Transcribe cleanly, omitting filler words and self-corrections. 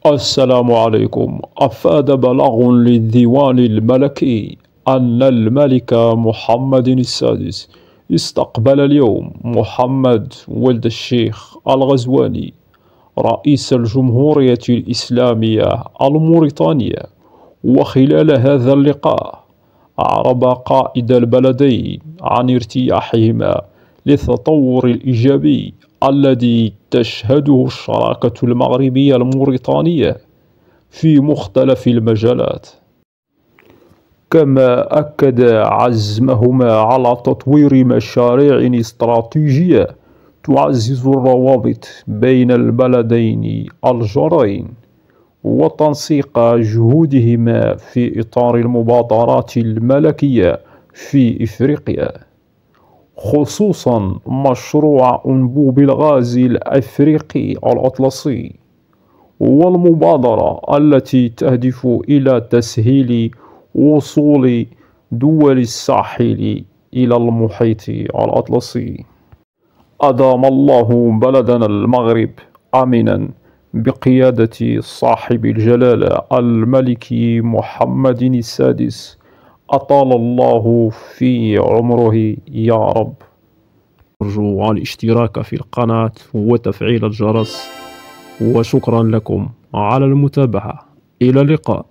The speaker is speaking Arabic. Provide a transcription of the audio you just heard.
السلام عليكم. أفاد بلاغ للديوان الملكي أن الملك محمد السادس استقبل اليوم محمد ولد الشيخ الغزواني رئيس الجمهورية الإسلامية الموريتانية. وخلال هذا اللقاء أعرب قائد البلدين عن ارتياحهما للتطور الإيجابي الذي تشهده الشراكة المغربية الموريتانية في مختلف المجالات، كما أكد عزمهما على تطوير مشاريع استراتيجية تعزز الروابط بين البلدين الجارين وتنسيق جهودهما في إطار المبادرات الملكية في إفريقيا، خصوصا مشروع أنبوب الغاز الأفريقي الأطلسي والمبادرة التي تهدف إلى تسهيل وصول دول الساحل إلى المحيط الأطلسي. أدام الله بلدنا المغرب آمنا بقيادة صاحب الجلالة الملك محمد السادس، أطال الله في عمره يا رب. أرجو الاشتراك في القناة وتفعيل الجرس، وشكرا لكم على المتابعة. إلى اللقاء.